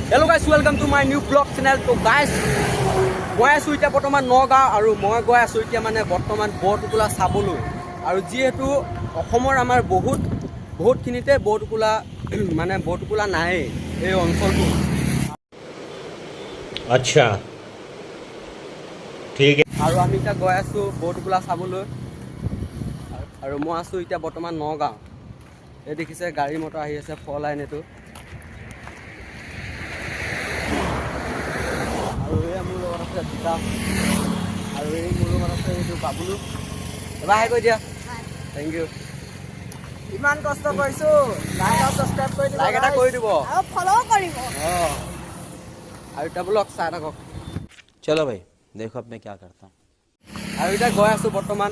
Hello guys, welcome to my new vlog channel. So guys, মই আছো এতিয়া বৰ্তমান নগাঁও আৰু মই গৈ আছো এতিয়া মানে বৰ্তমান বৰটোকোলা চাবলৈ আৰু যেহেতু অসমৰ আমাৰ বহুতখিনিতে বৰটোকোলা নাই এই অঞ্চলটো। আচ্ছা ঠিক আছে আৰু আমি এতিয়া গৈ আছো বৰটোকোলা চাবলৈ আৰু মই আছো এতিয়া বৰ্তমান নগাঁও। এই দেখিছে গাড়ী মটৰ আহি আছে ফৰ লাইন এইটো। আৰু এই মোৰ লগত আছে জিতা আৰু এই মোৰ লগত আছে এইটো বাবুলু। এবাৰ হাই কৈ দিয়া। Thank you. ইমান কষ্ট কৰিছো, লাইক আৰু সাবস্ক্ৰাইব কৰি দিব, লাইক এটা কৰি দিব আৰু ফলো কৰিব। আৰু এটা ব্লগ চাই থাকক। চলো ভাই দেখো अब मैं क्या करता हूँ আৰু এতিয়া গৈ আছো বৰ্তমান।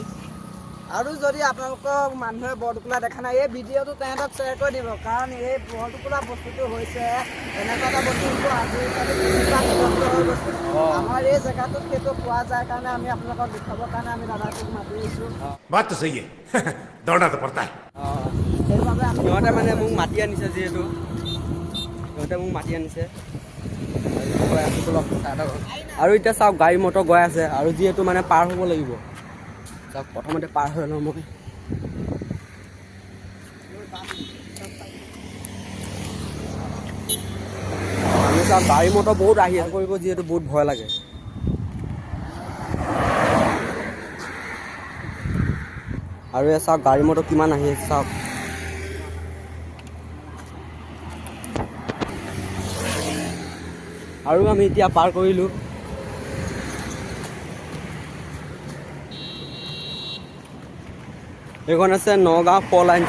আৰু যদি আপোনালোকৰ মানুহে বৰটোকোলা দেখা নাই এই ভিডিঅ'টো তেহেঁতক শ্বেয়াৰ কৰি দিব, কাৰণ এই বৰটোকোলা বস্তুটো হৈছে এনেকুৱা এটা বস্তু আজিকালি হৈ গৈছে। আমাৰ এই জেগাটোত সেইটো পোৱা যায় কাৰণে আমি আপোনালোকক দেখুৱাবৰ কাৰণে আমি দাদাটোক মাতি আহিছোঁ। बात तो सही है दौड़ना तो पड़ता है সেইবাবে সিহঁতে মানে মোক মাতি আনিছে, যিহেতু সিহঁতে মোক মাতি আনিছে আৰু এতিয়া চাওক গাড়ী মটৰ গৈ আছে আৰু যিহেতু মানে পাৰ হ'ব লাগিব। চাওক প্ৰথমতে পাৰ হৈ লওঁ মই। আমি চাওক গাড়ী মটৰ বহুত আহি কৰিব, যিহেতু বহুত ভয় লাগে। আৰু এই চাওক গাড়ী মটৰ কিমান আহি আছে চাওক। আৰু আমি এতিয়া পাৰ কৰিলোঁ। এইখন আছে নগাঁও ফৰ লাইন।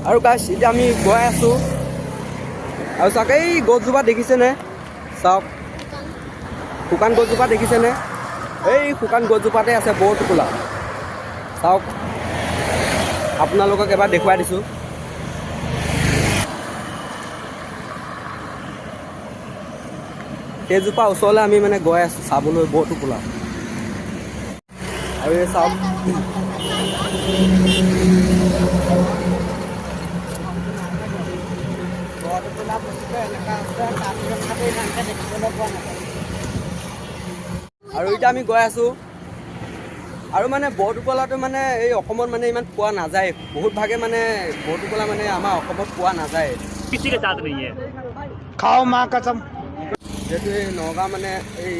আৰু গাইছ এতিয়া আমি গৈ আছোঁ আৰু চাওক এই গছজোপা দেখিছেনে? চাওক শুকান গছজোপা দেখিছেনে? এই শুকান গছজোপাতে আছে বৰটোকোলা। চাওক আপোনালোকক এবাৰ দেখুৱাই দিছোঁ। সেইজোপা ওচৰলৈ আমি মানে গৈ আছোঁ চাবলৈ বৰটোকোলা। আৰু এই চাওক বৰটোকোলা বস্তুটো এনেকুৱা আছে, দেখিবলৈ পোৱা নাযায়। আৰু এতিয়া আমি গৈ আছোঁ আৰু মানে বৰটোকোলাটো মানে এই অসমত মানে ইমান পোৱা নাযায়। বহুত ভাগে মানে বৰটোকোলা মানে আমাৰ অসমত পোৱা নাযায়। खाओ माँ कसम যিহেতু এই নগাঁও মানে এই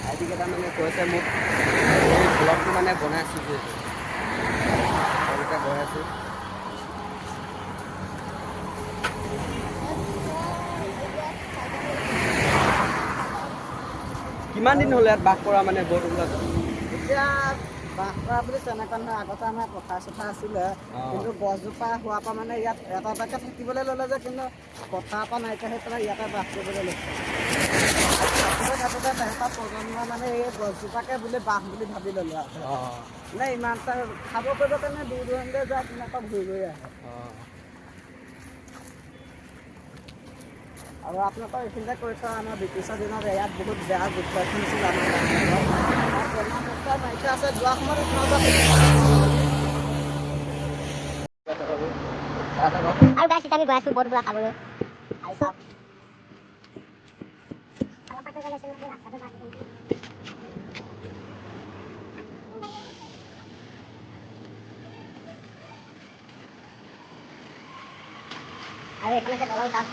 ভাইটিকেইটা মানে কৈছে মোক এই ব্লগটো মানে বনাই আছোঁ, যিহেতু এতিয়া গৈ আছোঁ। কিমান দিন হ'লে ইয়াত বাস কৰা মানে বৰটোকোলাটো? এতিয়া বাস কৰা বুলি তেনেকুৱা নহয়। আগতে আমাৰ পথাৰ চথাৰ আছিলে, কিন্তু গছজোপা হোৱাৰ পৰা মানে ইয়াত এটা এটাকৈ থাকিবলৈ ল'লে যে, কিন্তু পথাৰৰ পৰা নাইকিয়া হৈ পেলাই ইয়াতে বাস কৰিবলৈ লৈছে। তেহেঁতৰ প্ৰজন্ম মানে এই গছজোপাকে বুলি বাস বুলি ভাবি ল'লে আৰু মানে ইমান এটা খাব কৰিবৰ কাৰণে দূৰ দূৰণিলৈ যায়, তেনেকুৱা ঘূৰি ঘূৰি আহে। আৰু আপোনালোকৰ এইখিনিতে কৈ থোৱা আমাৰ ব্ৰিটিছৰ দিনত ইয়াত বহুত বেয়া যুদ্ধ এখন হৈছিল। আমাৰ নাইকিয়া আছে যোৱা সময়ত আৰু গাইছ আমি গৈ আছোঁ বৰটোকোলা খাবলৈ। আৰু এইফালে দলং তাত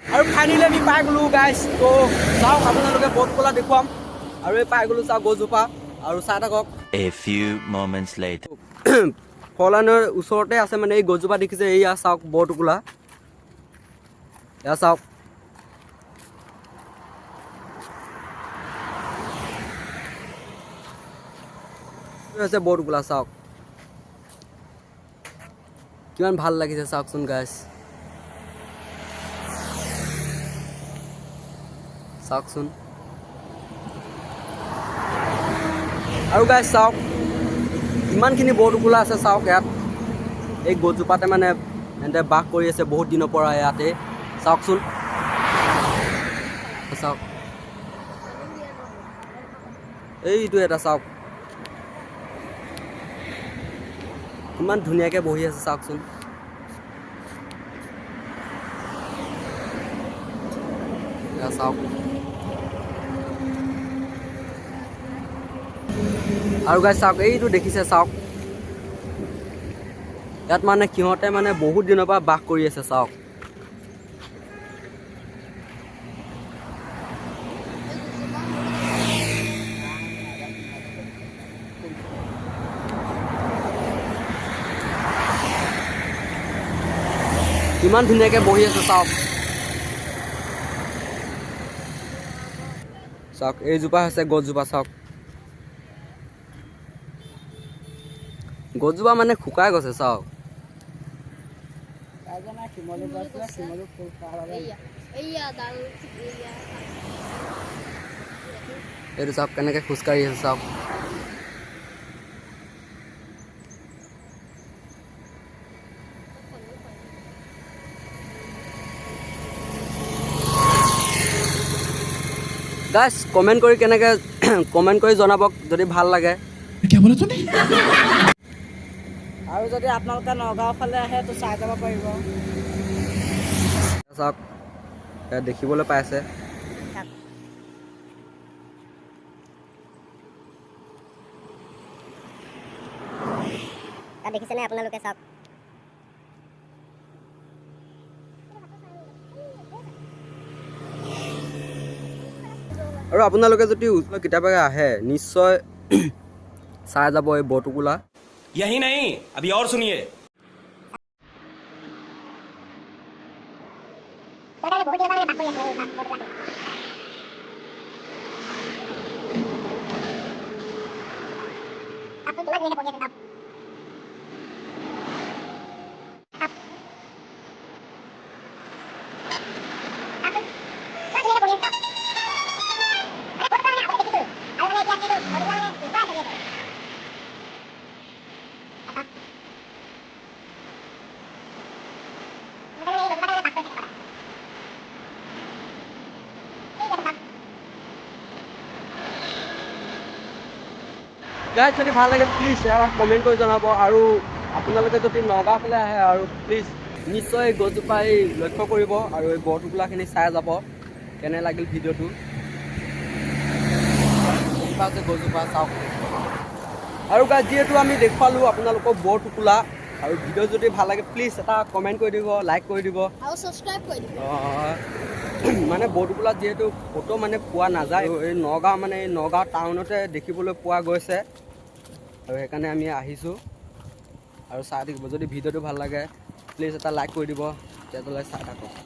আৰু ফাইনেলি আমি পাই গ'লোঁ গাইছ। তো চাওক আপোনালোকে বৰটোকোলা দেখুৱাম আৰু এই পাই গ'লোঁ চাওক গছজোপা আৰু চাই থাকক। A few moments later. ফলানৰ ওচৰতে আছে মানে এই গছজোপা দেখিছে এইয়া চাওক বৰটোকোলা এয়া চাওক আছে বৰটোকোলা চাওক কিমান ভাল লাগিছে চাওকচোন গাইছ চাওকচোন আৰু গাইছ চাওক ইমানখিনি বৰটোকোলা আছে চাওক ইয়াত এই গছজোপাতে মানে এনে বাস কৰি আছে বহুত দিনৰ পৰা ইয়াতে চাওকচোন চাওক এইটো এটা চাওক ইমান ধুনীয়াকৈ বহি আছে চাওকচোন চাওক আৰু গাইছ চাওক এইটো দেখিছে চাওক ইয়াত মানে সিহঁতে মানে বহুত দিনৰ পৰা বাস কৰি আছে চাওক কিমান ধুনীয়াকৈ বহি আছে চাওক চাওক এইজোপা হৈছে গছজোপা চাওক গছজোপা মানে শুকাই গৈছে চাওক এইটো চাওক কেনেকৈ খোজকাঢ়ি আছে চাওক গাইছ কমেণ্ট কৰি কেনেকৈ কমেণ্ট কৰি জনাব যদি ভাল লাগে আৰু যদি আপোনালোকে নগাঁও ফালে আহে তো চাই যাব পাৰিব চাওক দেখিবলৈ পাইছে দেখিছেনে আপোনালোকে চাওক আৰু আপোনালোকে যদি ওচৰত কেতিয়াবা আহে নিশ্চয় চাই যাব এই বৰটোকোলা यही नहीं अभी और सुनिए গাইছ যদি ভাল লাগে প্লিজ কমেণ্ট কৰি জনাব আৰু আপোনালোকে যদি নগাঁও ফালে আহে আৰু প্লিজ নিশ্চয় এই গছজোপা এই লক্ষ্য কৰিব আৰু এই বৰটোকোলাখিনি চাই যাব কেনে লাগিল ভিডিঅ'টো আছে গছজোপা চাওক আৰু গাইছ যিহেতু আমি দেখুৱালোঁ আপোনালোকক বৰটোকোলা আৰু ভিডিঅ' যদি ভাল লাগে প্লিজ এটা কমেণ্ট কৰি দিব লাইক কৰি দিব আৰু সাবস্ক্ৰাইব কৰি দিব মানে বৰটোকোলা যিহেতু ফটো মানে পোৱা নাযায় এই নগাঁও মানে এই নগাঁও টাউনতে দেখিবলৈ পোৱা গৈছে আৰু সেইকাৰণে আমি আহিছোঁ আৰু চাই থাকিব যদি ভিডিঅ'টো ভাল লাগে প্লিজ এটা লাইক কৰি দিব তেতিয়াহ'লে চাই থাকক